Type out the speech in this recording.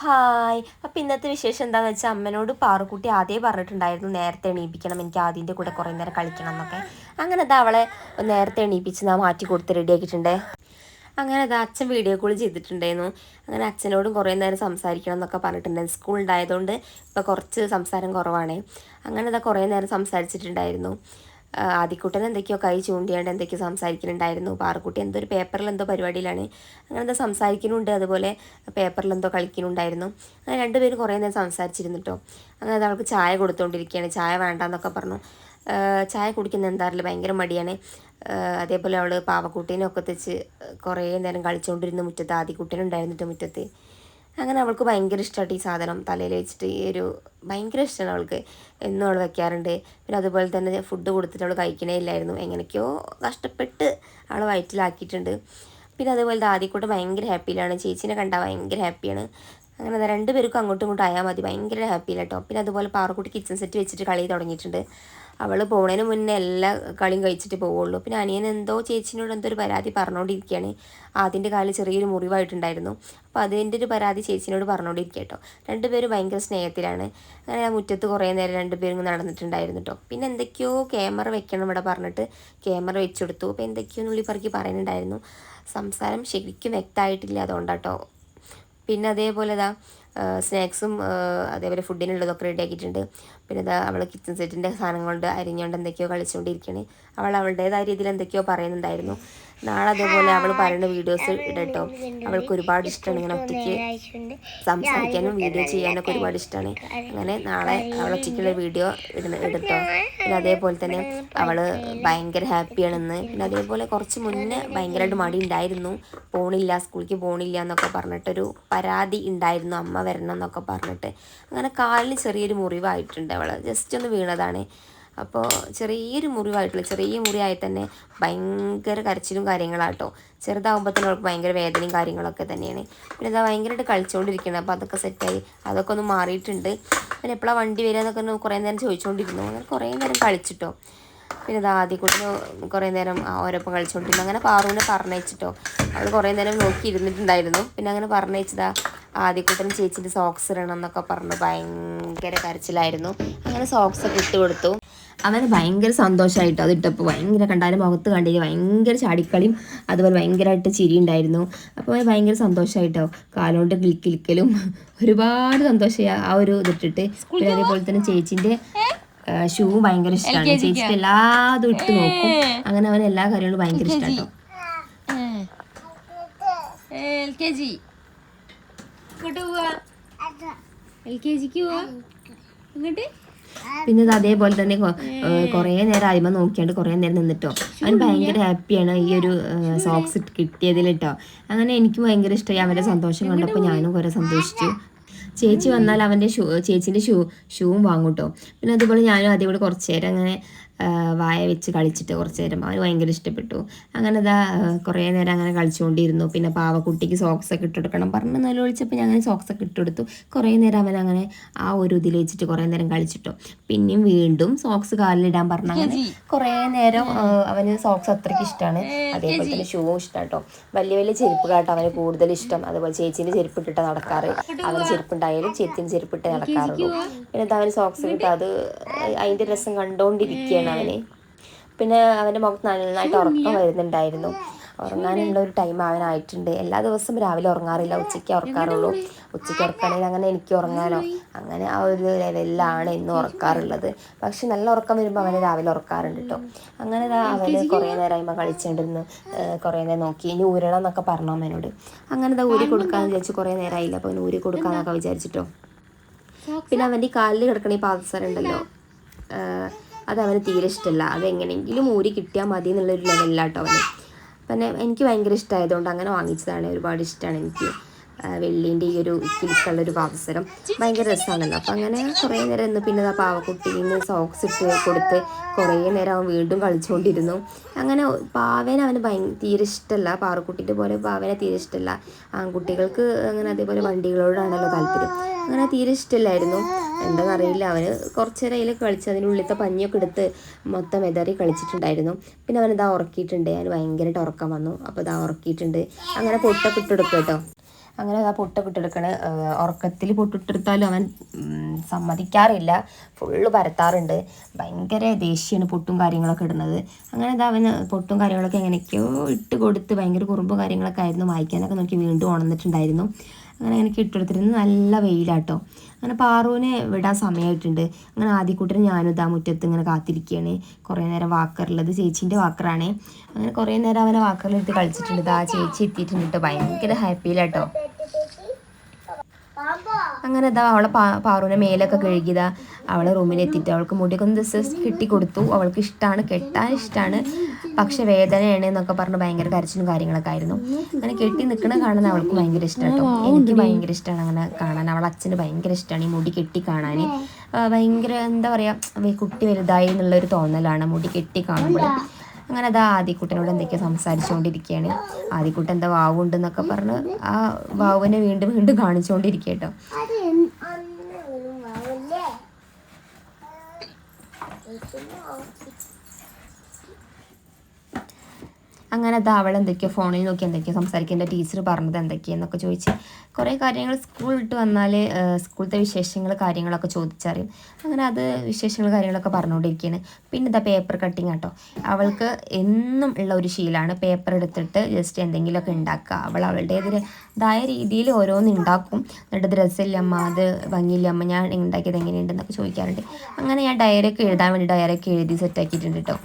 Hi. അപ്പോൾ ഇന്നത്തെ വിശേഷം എന്താണെന്ന് വെച്ചാൽ അമ്മനോട് പാറുക്കുട്ടി ആദ്യമേ പറഞ്ഞിട്ടുണ്ടായിരുന്നു നേരത്തെ എണീപ്പിക്കണം, എനിക്ക് ആദ്യൻ്റെ കൂടെ കുറേ നേരം കളിക്കണം എന്നൊക്കെ. അങ്ങനെ അതാ അവളെ നേരത്തെ എണീപ്പിച്ച് ഞാൻ മാറ്റി കൊടുത്ത് റെഡിയാക്കിയിട്ടുണ്ട്. അങ്ങനെ അതാ അച്ഛൻ വീഡിയോ കോൾ ചെയ്തിട്ടുണ്ടായിരുന്നു. അങ്ങനെ അച്ഛനോടും കുറേ നേരം സംസാരിക്കണം എന്നൊക്കെ പറഞ്ഞിട്ടുണ്ടായിരുന്നു. സ്കൂൾ ഉണ്ടായതുകൊണ്ട് ഇപ്പോൾ കുറച്ച് സംസാരം കുറവാണ്. അങ്ങനെ അതാ കുറേ നേരം സംസാരിച്ചിട്ടുണ്ടായിരുന്നു. ആദ്യക്കുട്ടൻ എന്തൊക്കെയോ കൈ ചൂണ്ടിയാണ്ട് എന്തൊക്കെയോ സംസാരിക്കുന്നുണ്ടായിരുന്നു. പാറുക്കുട്ടി എന്തോ ഒരു പേപ്പറിൽ എന്തോ പരിപാടിയിലാണ്. അങ്ങനെ എന്താ സംസാരിക്കുന്നുണ്ട്, അതുപോലെ പേപ്പറിൽ എന്തോ കളിക്കുന്നുണ്ടായിരുന്നു. അങ്ങനെ രണ്ടുപേരും കുറേ നേരം സംസാരിച്ചിരുന്നു കേട്ടോ. അങ്ങനെ അത് അവൾക്ക് ചായ കൊടുത്തുകൊണ്ടിരിക്കുകയാണ്. ചായ വേണ്ടാന്നൊക്കെ പറഞ്ഞു. ചായ കുടിക്കുന്ന എന്താറില്ല, ഭയങ്കര മടിയാണ്. അതേപോലെ അവൾ പാവക്കുട്ടീനൊക്കെ തെച്ച് കുറേ നേരം കളിച്ചുകൊണ്ടിരുന്ന മുറ്റത്ത് ആദ്യക്കുട്ടനുണ്ടായിരുന്നിട്ട് മുറ്റത്ത്. അങ്ങനെ അവൾക്ക് ഭയങ്കര ഇഷ്ടമായിട്ട് ഈ സാധനം തലയിൽ വെച്ചിട്ട് ഈ ഒരു ഭയങ്കര ഇഷ്ടമാണ് അവൾക്ക്. എന്നും അവൾ വെക്കാറുണ്ട്. പിന്നെ അതുപോലെ തന്നെ ഫുഡ് കൊടുത്തിട്ട് അവൾ കഴിക്കണേ ഇല്ലായിരുന്നു. എങ്ങനെയൊക്കെയോ കഷ്ടപ്പെട്ട് അവൾ വയറ്റിലാക്കിയിട്ടുണ്ട്. പിന്നെ അതുപോലെ ആദ്യക്കൂട്ട് ഭയങ്കര ഹാപ്പിയിലാണ്. ചേച്ചീനെ കണ്ടാൽ ഭയങ്കര ഹാപ്പിയാണ്. അങ്ങനെ രണ്ടുപേർക്കും അങ്ങോട്ടും ഇങ്ങോട്ടും ആയാൽ മതി, ഭയങ്കര ഹാപ്പിയില്ല കേട്ടോ. പിന്നെ അതുപോലെ പാറുക്കുട്ടി കിച്ചൺ സെറ്റ് വെച്ചിട്ട് കളി തുടങ്ങിയിട്ടുണ്ട്. അവൾ പോകുന്നതിന് മുന്നേ എല്ലാ കളിയും കഴിച്ചിട്ട് പോവുള്ളൂ. പിന്നെ അനിയൻ എന്തോ ചേച്ചിനോട് എന്തോ ഒരു പരാതി പറഞ്ഞുകൊണ്ടിരിക്കുകയാണ്. ആദ്യൻ്റെ കാലിൽ ചെറിയൊരു മുറിവായിട്ടുണ്ടായിരുന്നു. അപ്പോൾ അതിൻ്റെ ഒരു പരാതി ചേച്ചിനോട് പറഞ്ഞുകൊണ്ടിരിക്കുക കേട്ടോ. രണ്ടുപേരും ഭയങ്കര സ്നേഹത്തിലാണ്. അങ്ങനെ ആ മുറ്റത്ത് കുറേ നേരം രണ്ടുപേരും നടന്നിട്ടുണ്ടായിരുന്നു കേട്ടോ. പിന്നെ എന്തൊക്കെയോ ക്യാമറ വെക്കണം ഇവിടെ പറഞ്ഞിട്ട് ക്യാമറ വെച്ചെടുത്തു. അപ്പോൾ എന്തൊക്കെയോ നുള്ളിപ്പറക്കി പറയുന്നുണ്ടായിരുന്നു. സംസാരം ശരിക്കും വ്യക്തമായിട്ടില്ല, അതുകൊണ്ടാട്ടോ. പിന്നെ അതേപോലെ ഇതാ സ്നാക്സും അതേപോലെ ഫുഡിനുള്ളതൊക്കെ റെഡിയാക്കിയിട്ടുണ്ട്. പിന്നെ ഇതാ അവൾ കിച്ചൺ സെറ്റിൻ്റെ സാധനങ്ങളുണ്ട് അരിഞ്ഞുകൊണ്ട് എന്തൊക്കെയോ കളിച്ചുകൊണ്ടിരിക്കുകയാണ്. അവൾ അവളുടേതായ രീതിയിൽ എന്തൊക്കെയോ പറയുന്നുണ്ടായിരുന്നു. നാളെ അതേപോലെ അവൾ പറയുന്ന വീഡിയോസ് ഇടട്ടോ. അവൾക്ക് ഒരുപാട് ഇഷ്ടമാണ് ഇങ്ങനെ ഒറ്റയ്ക്ക് സംസാരിക്കാനും വീഡിയോ ചെയ്യാനൊക്കെ ഒരുപാട് ഇഷ്ടമാണ്. അങ്ങനെ നാളെ അവൾ ഒറ്റയ്ക്കുള്ള വീഡിയോ ഇടട്ടോ. പിന്നെ അതേപോലെ തന്നെ അവൾ ഭയങ്കര ഹാപ്പിയാണെന്ന്. പിന്നെ അതേപോലെ കുറച്ച് മുന്നേ ഭയങ്കരമായിട്ട് മടി ഉണ്ടായിരുന്നു, പോണില്ല, സ്കൂളിലേക്ക് പോണില്ല എന്നൊക്കെ പറഞ്ഞിട്ടൊരു പരാതി ഉണ്ടായിരുന്നു, അമ്മ വരണം എന്നൊക്കെ പറഞ്ഞിട്ട്. അങ്ങനെ കാലിന് ചെറിയൊരു മുറിവായിട്ടുണ്ട്. അവൾ ജസ്റ്റ് ഒന്ന് വീണതാണ്. അപ്പോൾ ചെറിയൊരു മുറിവായിട്ടുള്ള ചെറിയ മുറിയായി തന്നെ ഭയങ്കര കരച്ചിലും കാര്യങ്ങളാട്ടോ. ചെറുതാകുമ്പോൾ തന്നെ അവൾക്ക് ഭയങ്കര വേദനയും കാര്യങ്ങളൊക്കെ തന്നെയാണ്. പിന്നെ ഇതാ ഭയങ്കരമായിട്ട് കളിച്ചുകൊണ്ടിരിക്കുകയാണ്. അപ്പോൾ അതൊക്കെ സെറ്റായി, അതൊക്കെ ഒന്ന് മാറിയിട്ടുണ്ട്. പിന്നെ എപ്പോഴാണ് വണ്ടി വരിക എന്നൊക്കെ ഒന്ന് കുറേ നേരം ചോദിച്ചുകൊണ്ടിരുന്നു. അങ്ങനെ കുറേ നേരം കളിച്ചിട്ടോ. പിന്നെ ഇത് ആദ്യക്കൂട്ടിന് കുറേ നേരം ഓരോപ്പം കളിച്ചുകൊണ്ടിരുന്നു. അങ്ങനെ പാറുവിനെ പറഞ്ഞയച്ചിട്ടോ. അവൾ കുറേ നേരം നോക്കി ഇരുന്നിട്ടുണ്ടായിരുന്നു. പിന്നെ അങ്ങനെ പറഞ്ഞയച്ചതാ ആദ്യക്കൂട്ടൻ ചേച്ചിൻ്റെ സോക്സ് ഇടണം എന്നൊക്കെ പറഞ്ഞു ഭയങ്കര കരച്ചിലായിരുന്നു. അങ്ങനെ സോക്സൊക്കെ ഇട്ട് കൊടുത്തു. അവന് ഭയങ്കര സന്തോഷമായിട്ടോ അത് ഇട്ടപ്പോൾ. ഭയങ്കര കണ്ടാലും മുഖത്ത് കണ്ടില്ല, ഭയങ്കര ചാടിക്കളിയും അതുപോലെ ഭയങ്കരമായിട്ട് ചിരി ഉണ്ടായിരുന്നു. അപ്പോൾ അവന് ഭയങ്കര സന്തോഷമായിട്ടോ കാലുകൊണ്ട് കിളിക്കലും ഒരുപാട് സന്തോഷമായി ആ ഒരു ഇതിട്ടിട്ട്. പിന്നെ അതേപോലെ തന്നെ ചേച്ചിൻ്റെ ഷൂ ഭയങ്കര ഇഷ്ടമാണ്. ചേച്ചിക്ക് എല്ലാതും ഇട്ട് നോക്കും. അങ്ങനെ അവൻ എല്ലാ കാര്യങ്ങളും ഭയങ്കര ഇഷ്ടമാട്ടോ. പിന്നെ ഇത് അതേപോലെ തന്നെ കുറേ നേരം അരിമ നോക്കിയാണ്ട് കുറേ നേരം നിന്നിട്ടോ. അവൻ ഭയങ്കര ഹാപ്പിയാണ് ഈ ഒരു സോക്സ് കിട്ടിയതിൽ കേട്ടോ. അങ്ങനെ എനിക്ക് ഭയങ്കര ഇഷ്ടമായി. അവൻ്റെ സന്തോഷം കണ്ടപ്പോൾ ഞാനും കുറേ സന്തോഷിച്ചു. ചേച്ചി വന്നാൽ അവൻ്റെ ചേച്ചീൻ്റെ ഷൂവും വാങ്ങും കേട്ടോ. പിന്നെ അതുപോലെ ഞാനും അതേപോലെ കുറച്ച് നേരം അങ്ങനെ വായ വെച്ച് കളിച്ചിട്ട് കുറച്ച് നേരം അവന് ഭയങ്കര ഇഷ്ടപ്പെട്ടു. അങ്ങനെ ഇതാ കുറേ നേരം അങ്ങനെ കളിച്ചുകൊണ്ടിരുന്നു. പിന്നെ പാവക്കുട്ടിക്ക് സോക്സൊക്കെ ഇട്ടെടുക്കണം പറഞ്ഞ് നിലവിളിച്ചപ്പോൾ ഞാൻ അങ്ങനെ സോക്സൊക്കെ ഇട്ടെടുത്തു. കുറേ നേരം അവൻ അങ്ങനെ ആ ഒരു ഇതിൽ വെച്ചിട്ട് കുറേ നേരം കളിച്ചിട്ടോ. പിന്നെയും വീണ്ടും സോക്സ് കാലിലിടാൻ പറഞ്ഞു. അങ്ങനെ കുറേ നേരം അവന് സോക്സ് അത്രയ്ക്ക് ഇഷ്ടമാണ്. അതേപോലെ തന്നെ ഷൂവും ഇഷ്ടം കേട്ടോ. വലിയ വലിയ ചെരുപ്പുകളാട്ടോ അവന് കൂടുതൽ ഇഷ്ടം. അതുപോലെ ചേച്ചീൻ്റെ ചെരുപ്പിട്ടിട്ട് നടക്കാറ്. അവന് ചെരുപ്പുണ്ടായാലും ചേച്ചീൻ്റെ ചെരുപ്പിട്ട് നടക്കാറുള്ളൂ. പിന്നെ അവന് സോക്സ് കിട്ടുക അത് അതിൻ്റെ രസം കണ്ടുകൊണ്ടിരിക്കുകയാണ് അവന്. പിന്നെ അവൻ്റെ മുഖത്ത് നന്നായിട്ട് ഉറക്കം വരുന്നുണ്ടായിരുന്നു. ഉറങ്ങാനുള്ള ഒരു ടൈം അവനായിട്ടുണ്ട്. എല്ലാ ദിവസവും രാവിലെ ഉറങ്ങാറില്ല, ഉച്ചയ്ക്ക് ഉറക്കാറുള്ളൂ. ഉച്ചയ്ക്ക് ഉറക്കുകയാണെങ്കിൽ അങ്ങനെ എനിക്ക് ഉറങ്ങാനോ അങ്ങനെ ആ ഒരു ലെവലിലാണ് ഇന്നും ഉറക്കാറുള്ളത്. പക്ഷെ നല്ല ഉറക്കം വരുമ്പോൾ അവനെ രാവിലെ ഉറക്കാറുണ്ട് കേട്ടോ. അങ്ങനെ അവന് കുറേ നേരം കളിച്ചുകൊണ്ടിരുന്ന് കുറേ നേരം നോക്കി ഇനി ഊരണം എന്നൊക്കെ പറഞ്ഞു അമ്മേനോട്. അങ്ങനെ ഊരി കൊടുക്കാമെന്ന് വിചാരിച്ചു. കുറേ നേരമായില്ല, അപ്പോൾ ഊരി കൊടുക്കാമെന്നൊക്കെ വിചാരിച്ചിട്ടോ. പിന്നെ അവൻ്റെ കാലിൽ കിടക്കണ ഈ പാദസരം ഉണ്ടല്ലോ, അത് അവന് തീരെ ഇഷ്ടമല്ല. അതെങ്ങനെയെങ്കിലും ഊരി കിട്ടിയാൽ മതി എന്നുള്ളൊരു ലെവലിലാട്ടോ അവന്. പിന്നെ എനിക്ക് ഭയങ്കര ഇഷ്ടമായതുകൊണ്ട് അങ്ങനെ വാങ്ങിച്ചതാണ്. ഒരുപാട് ഇഷ്ടമാണ് എനിക്ക് വെള്ളീൻ്റെ ഈ ഒരു കിലുക്കുള്ളൊരു പാദസരം. ഭയങ്കര രസമാണല്ലോ. അപ്പം അങ്ങനെ കുറേ നേരം ഇന്ന് പിന്നെ ആ പാവക്കുട്ടീന്ന് സോക്സ് ഇട്ട് കൊടുത്ത് കുറേ നേരം അവൻ വീണ്ടും കളിച്ചുകൊണ്ടിരുന്നു. അങ്ങനെ പാവേനെ അവന് തീരെ ഇഷ്ടമല്ല. പാറക്കുട്ടീൻ്റെ പോലെ പാവേനെ തീരെ ഇഷ്ടമല്ല. ആൺകുട്ടികൾക്ക് അങ്ങനെ അതേപോലെ വണ്ടികളോടാണല്ലോ താല്പര്യം. അങ്ങനെ തീരെ ഇഷ്ടമില്ലായിരുന്നു. എന്താണെന്നറിയില്ല, അവന് കുറച്ച് നേരം അതിൽ കളിച്ച് അതിനുള്ളിലത്തെ പഞ്ഞിയൊക്കെ എടുത്ത് മൊത്തം എതറി കളിച്ചിട്ടുണ്ടായിരുന്നു. പിന്നെ അവനിതാ ഉറക്കിയിട്ടുണ്ട്. അവന് ഭയങ്കരമായിട്ട് ഉറക്കം വന്നു. അപ്പോൾ ഇതാ ഉറക്കിയിട്ടുണ്ട്. അങ്ങനെ പൊട്ടൊക്കെ ഇട്ടെടുക്കും കേട്ടോ. അങ്ങനെ ആ പൊട്ടൊക്കെ ഇട്ടെടുക്കണേ. ഉറക്കത്തിൽ പൊട്ടിട്ടെടുത്താലും അവൻ സമ്മതിക്കാറില്ല, ഫുള്ള് പരത്താറുണ്ട്. ഭയങ്കര ദേഷ്യമാണ് പൊട്ടും കാര്യങ്ങളൊക്കെ ഇടുന്നത്. അങ്ങനെ ഇതാ അവന് പൊട്ടും കാര്യങ്ങളൊക്കെ എങ്ങനെയൊക്കെയോ ഇട്ട് കൊടുത്ത് ഭയങ്കര കുറുമ്പും കാര്യങ്ങളൊക്കെ ആയിരുന്നു. വായിക്കാനൊക്കെ നോക്കി വീണ്ടും ഉണർന്നിട്ടുണ്ടായിരുന്നു. അങ്ങനെ എനിക്ക് ഇട്ടെടുത്തിരുന്നു. നല്ല വെയിലാട്ടോ. അങ്ങനെ പാറുവിനെ വിടാൻ സമയമായിട്ടുണ്ട്. അങ്ങനെ ആദ്യക്കൂട്ടരും ഞാനും ഇതാ മുറ്റത്ത് ഇങ്ങനെ കാത്തിരിക്കുകയാണ്. കുറേ നേരം വാക്കറുള്ളത് ചേച്ചീൻ്റെ വാക്കറാണ്. അങ്ങനെ കുറേ നേരം അവനെ വാക്കറിലെടുത്ത് കളിച്ചിട്ടുണ്ട്. ഇതാ ചേച്ചി എത്തിയിട്ടുണ്ട് കേട്ടോ. ഭയങ്കര ഹാപ്പിയിലാട്ടോ. അങ്ങനെ ഇതാ അവളെ പാറുവിനെ മേലൊക്കെ കഴുകിയതാ അവളെ റൂമിലെത്തിയിട്ട് അവൾക്ക് മുടിയൊക്കെ ഒന്ന് ജസ്റ്റ് കെട്ടി കൊടുത്തു. അവൾക്ക് ഇഷ്ടമാണ്, കെട്ടാൻ ഇഷ്ടമാണ്, പക്ഷെ വേദനയാണ് എന്നൊക്കെ പറഞ്ഞ് ഭയങ്കര കരച്ചിലും കാര്യങ്ങളൊക്കെ ആയിരുന്നു. അങ്ങനെ കെട്ടി നിൽക്കണ കാണാൻ അവൾക്ക് ഭയങ്കര ഇഷ്ടമാണ് കേട്ടോ. എനിക്ക് ഭയങ്കര ഇഷ്ടമാണ് അങ്ങനെ കാണാൻ. അവളെ അച്ഛന് ഭയങ്കര ഇഷ്ടമാണ് ഈ മുടി കെട്ടി കാണാൻ. ഭയങ്കര എന്താ പറയുക, കുട്ടി വലുതായി എന്നുള്ളൊരു തോന്നലാണ് മുടി കെട്ടി കാണുമ്പോൾ. അങ്ങനെ അതാ ആദിക്കുട്ടനോട് എന്തൊക്കെയോ സംസാരിച്ചുകൊണ്ടിരിക്കുകയാണ്. ആദിക്കുട്ടൻ എന്താ വാവുണ്ടെന്നൊക്കെ പറഞ്ഞ് ആ വാവുവിനെ വീണ്ടും വീണ്ടും കാണിച്ചുകൊണ്ടിരിക്കുക കേട്ടോ. അങ്ങനെ അത് അവൾ എന്തൊക്കെയോ ഫോണിൽ നോക്കി എന്തൊക്കെയോ സംസാരിക്കുക. എൻ്റെ ടീച്ചർ പറഞ്ഞത് എന്തൊക്കെയാന്നൊക്കെ ചോദിച്ച് കുറേ കാര്യങ്ങൾ സ്കൂൾ വിട്ട് വന്നാൽ സ്കൂളത്തെ വിശേഷങ്ങൾ കാര്യങ്ങളൊക്കെ ചോദിച്ചറിയും. അങ്ങനെ അത് വിശേഷങ്ങൾ കാര്യങ്ങളൊക്കെ പറഞ്ഞുകൊണ്ടിരിക്കുകയാണ്. പിന്നെ ഇതാ പേപ്പർ കട്ടിങ് കേട്ടോ. അവൾക്ക് എന്നും ഉള്ള ഒരു ശീലമാണ് പേപ്പർ എടുത്തിട്ട് ജസ്റ്റ് എന്തെങ്കിലുമൊക്കെ ഉണ്ടാക്കുക. അവൾ അവളുടേതായ രീതിയിൽ ഓരോന്ന് ഉണ്ടാക്കും. എന്നിട്ട് ഇത് രസമില്ല അമ്മ, അത് ഭംഗിയില്ല അമ്മ, ഞാൻ ഉണ്ടാക്കിയത് എങ്ങനെയുണ്ടെന്നൊക്കെ ചോദിക്കാറുണ്ട്. അങ്ങനെ ഞാൻ ഡയറിയൊക്കെ എഴുതാൻ വേണ്ടി ഡയറിയൊക്കെ എഴുതി സെറ്റാക്കിയിട്ടുണ്ട് കേട്ടോ.